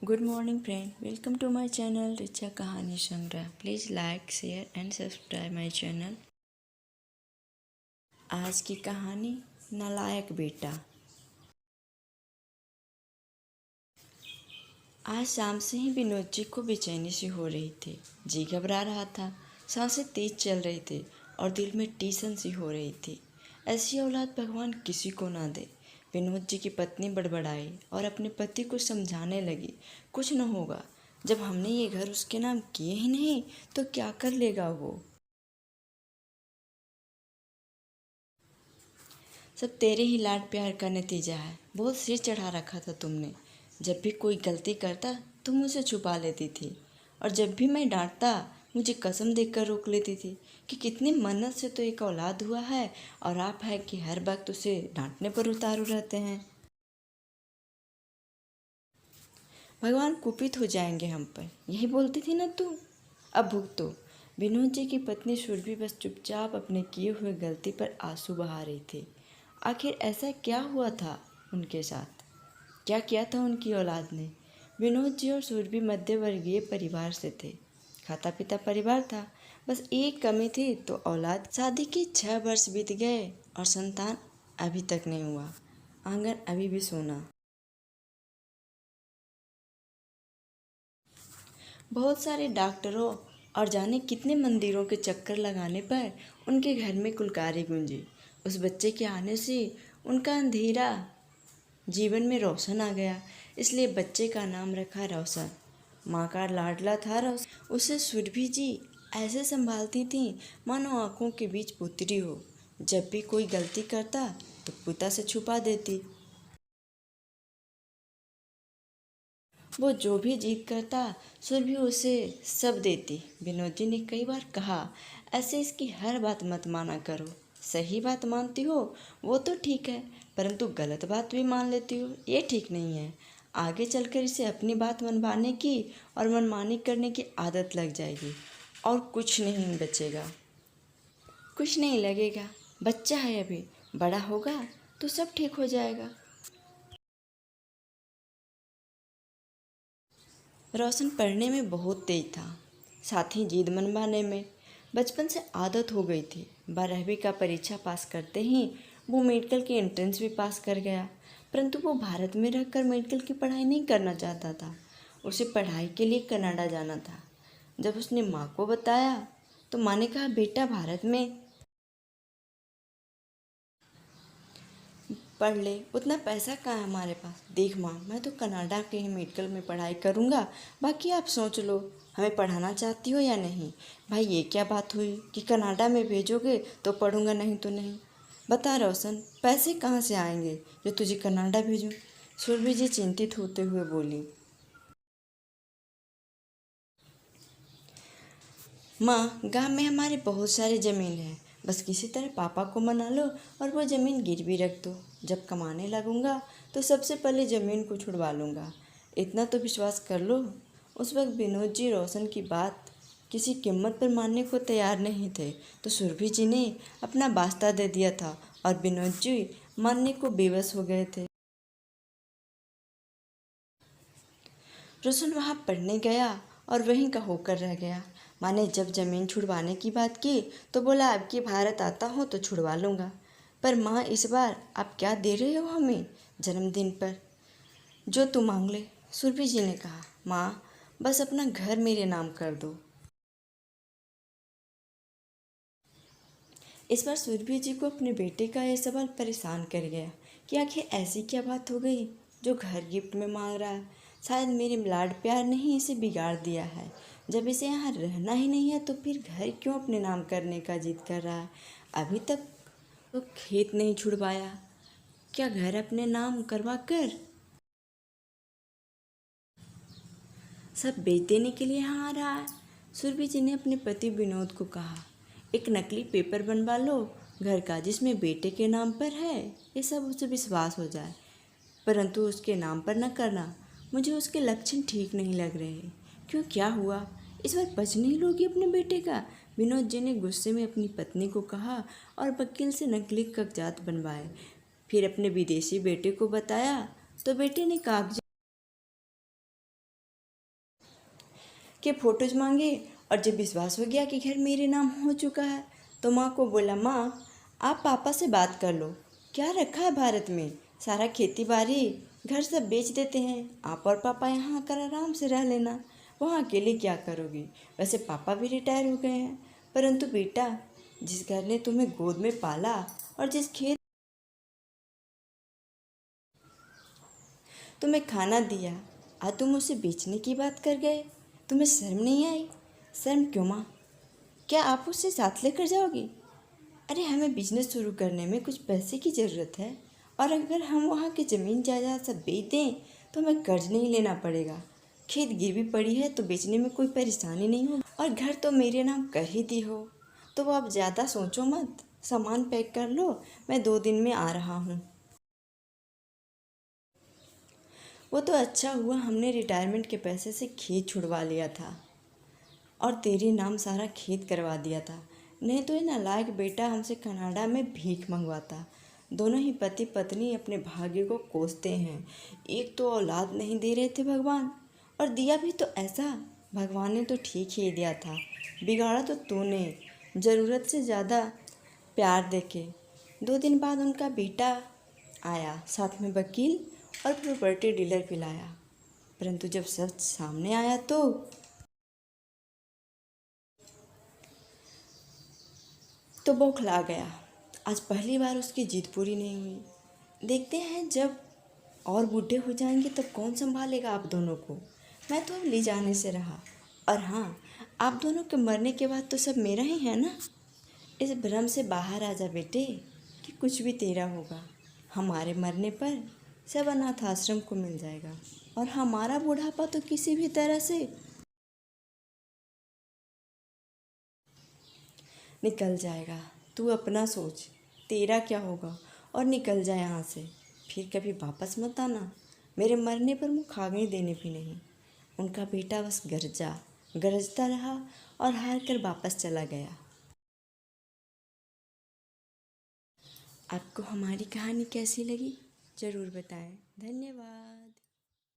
Good morning friend, welcome to my channel Richa कहानी संग्रह। Please like share and subscribe my channel. आज की कहानी नालायक बेटा। आज शाम से ही विनोद जी को बेचैनी सी हो रही थी। जी घबरा रहा था, सांसें तेज चल रही थी और दिल में टीसन सी हो रही थी। ऐसी औलाद भगवान किसी को ना दे। विनोद जी की पत्नी बड़बड़ाई और अपने पति को समझाने लगी, कुछ न होगा। जब हमने ये घर उसके नाम किए ही नहीं तो क्या कर लेगा वो। सब तेरे ही लाड प्यार का नतीजा है। बहुत सिर चढ़ा रखा था तुमने। जब भी कोई गलती करता तुम उसे छुपा लेती थी, और जब भी मैं डांटता मुझे कसम देकर रोक लेती थी कि कितनी मन्नत से तो एक औलाद हुआ है, और आप है कि हर वक्त उसे डांटने पर उतारू रहते हैं। भगवान कुपित हो जाएंगे हम पर, यही बोलती थी ना तू। अब भुगतो। विनोद जी की पत्नी सुरभि बस चुपचाप अपने किए हुए गलती पर आंसू बहा रही थी। आखिर ऐसा क्या हुआ था उनके साथ? क्या किया था उनकी औलाद ने? विनोद जी और सुरभि मध्यवर्गीय परिवार से थे। खाता पीता परिवार था। बस एक कमी थी तो औलाद। शादी के 6 वर्ष बीत गए और संतान अभी तक नहीं हुआ। आंगन अभी भी सोना। बहुत सारे डॉक्टरों और जाने कितने मंदिरों के चक्कर लगाने पर उनके घर में कुलकारी गूंजी। उस बच्चे के आने से उनका अंधेरा जीवन में रोशन आ गया, इसलिए बच्चे का नाम रखा रोशन। माँ का लाडला था रोशन। उसे सुरभि जी ऐसे संभालती थीं मानो आंखों के बीच पुत्री हो। जब भी कोई गलती करता तो पिता से छुपा देती। वो जो भी जिद करता सुरभि उसे सब देती। विनोद जी ने कई बार कहा, ऐसे इसकी हर बात मत माना करो। सही बात मानती हो वो तो ठीक है, परंतु गलत बात भी मान लेती हो, ये ठीक नहीं है। आगे चलकर इसे अपनी बात मनवाने की और मनमानी करने की आदत लग जाएगी और कुछ नहीं बचेगा। कुछ नहीं लगेगा, बच्चा है अभी, बड़ा होगा तो सब ठीक हो जाएगा। रोशन पढ़ने में बहुत तेज था, साथ ही जिद मनवाने में। बचपन से आदत हो गई थी। 12वीं का परीक्षा पास करते ही वो मेडिकल की एंट्रेंस भी पास कर गया। परंतु वो भारत में रहकर मेडिकल की पढ़ाई नहीं करना चाहता था। उसे पढ़ाई के लिए कनाडा जाना था। जब उसने माँ को बताया तो माँ ने कहा, बेटा भारत में पढ़ ले, उतना पैसा कहाँ है हमारे पास। देख माँ, मैं तो कनाडा के ही मेडिकल में पढ़ाई करूँगा, बाकी आप सोच लो हमें पढ़ाना चाहती हो या नहीं। भाई ये क्या बात हुई कि कनाडा में भेजोगे तो पढ़ूँगा, नहीं तो नहीं। बता रोशन, पैसे कहाँ से आएंगे जो तुझे कनाडा भेजूँ? सुरभि जी चिंतित होते हुए बोली, माँ गांव में हमारे बहुत सारी ज़मीन है, बस किसी तरह पापा को मना लो और वो ज़मीन गिरवी रख दो। जब कमाने लगूंगा तो सबसे पहले ज़मीन को छुड़वा लूँगा, इतना तो विश्वास कर लो। उस वक्त विनोद जी रोशन की बात किसी कीमत पर मानने को तैयार नहीं थे, तो सुरभि जी ने अपना वास्ता दे दिया था और विनोद जी मानने को बेबस हो गए थे। रोशन वहाँ पढ़ने गया और वहीं का होकर रह गया। माँ ने जब ज़मीन छुड़वाने की बात की तो बोला, अब की भारत आता हूँ तो छुड़वा लूँगा। पर माँ इस बार आप क्या दे रहे हो हमें जन्मदिन पर? जो तू मांग ले। सुरभि जी ने कहा, माँ बस अपना घर मेरे नाम कर दो। इस बार सुरभि जी को अपने बेटे का यह सवाल परेशान कर गया कि आखिर ऐसी क्या बात हो गई जो घर गिफ्ट में मांग रहा है। शायद मेरे लाड प्यार ने ही इसे बिगाड़ दिया है। जब इसे यहाँ रहना ही नहीं है तो फिर घर क्यों अपने नाम करने का जिद कर रहा है? अभी तक तो खेत नहीं छुड़वाया, क्या घर अपने नाम करवा कर सब बेच देने के लिए यहाँ आ रहा है? सुरभि जी ने अपने पति विनोद को कहा, एक नकली पेपर बनवा लो घर का जिसमें बेटे के नाम पर है, ये सब उसे विश्वास हो जाए। परंतु उसके नाम पर न करना, मुझे उसके लक्षण ठीक नहीं लग रहे। क्यों, क्या हुआ? इस बार बच नहीं लोगी अपने बेटे का? विनोद जी ने गुस्से में अपनी पत्नी को कहा और वकील से नकली कागजात बनवाए। फिर अपने विदेशी बेटे को बताया तो बेटे ने कागज के फ़ोटोज़ मांगे, और जब विश्वास हो गया कि घर मेरे नाम हो चुका है तो माँ को बोला, माँ आप पापा से बात कर लो, क्या रखा है भारत में, सारा खेती बाड़ी घर सब बेच देते हैं, आप और पापा यहाँ आकर आराम से रह लेना, वहाँ अकेले क्या करोगी, वैसे पापा भी रिटायर हो गए हैं, परंतु बेटा जिस घर ने तुम्हें गोद में पाला और जिस खेत तुम्हें खाना दिया, आज तुम उसे बेचने की बात कर गए, तुम्हें शर्म नहीं आई? शर्म क्यों माँ, क्या आप उसे साथ लेकर जाओगी? अरे हमें बिजनेस शुरू करने में कुछ पैसे की ज़रूरत है, और अगर हम वहाँ की ज़मीन जायदाद सब बेच दें तो हमें कर्ज नहीं लेना पड़ेगा, खेत गिरवी पड़ी है तो बेचने में कोई परेशानी नहीं होगी, और घर तो मेरे नाम कर ही दी हो, तो वो अब ज़्यादा सोचो मत, सामान पैक कर लो, मैं 2 दिन में आ रहा हूँ। वो तो अच्छा हुआ हमने रिटायरमेंट के पैसे से खेत छुड़वा लिया था और तेरे नाम सारा खेत करवा दिया था, नहीं तो ये नालायक बेटा हमसे कनाडा में भीख मंगवाता। दोनों ही पति पत्नी अपने भाग्य को कोसते हैं, एक तो औलाद नहीं दे रहे थे भगवान, और दिया भी तो ऐसा, भगवान ने तो ठीक ही दिया था, बिगाड़ा तो तूने ज़रूरत से ज़्यादा प्यार देके। 2 दिन बाद उनका बेटा आया, साथ में वकील और प्रॉपर्टी डीलर भी लाया, परंतु जब सच सामने आया तो बौखला गया। आज पहली बार उसकी जीत पूरी नहीं हुई। देखते हैं जब और बूढ़े हो जाएंगे तब कौन संभालेगा आप दोनों को। मैं तो अब ले जाने से रहा। और हाँ, आप दोनों के मरने के बाद तो सब मेरा ही है ना। इस भ्रम से बाहर आ जा बेटे कि कुछ भी तेरा होगा। हमारे मरने पर सब अनाथ आश्रम को मिल जाएगा, और हमारा बुढ़ापा तो किसी भी तरह से निकल जाएगा। तू अपना सोच, तेरा क्या होगा, और निकल जा यहाँ से। फिर कभी वापस मत आना। मेरे मरने पर मुँह खाने देने भी नहीं। उनका बेटा बस गरजता रहा और हार कर वापस चला गया। आपको हमारी कहानी कैसी लगी ज़रूर बताएं। धन्यवाद।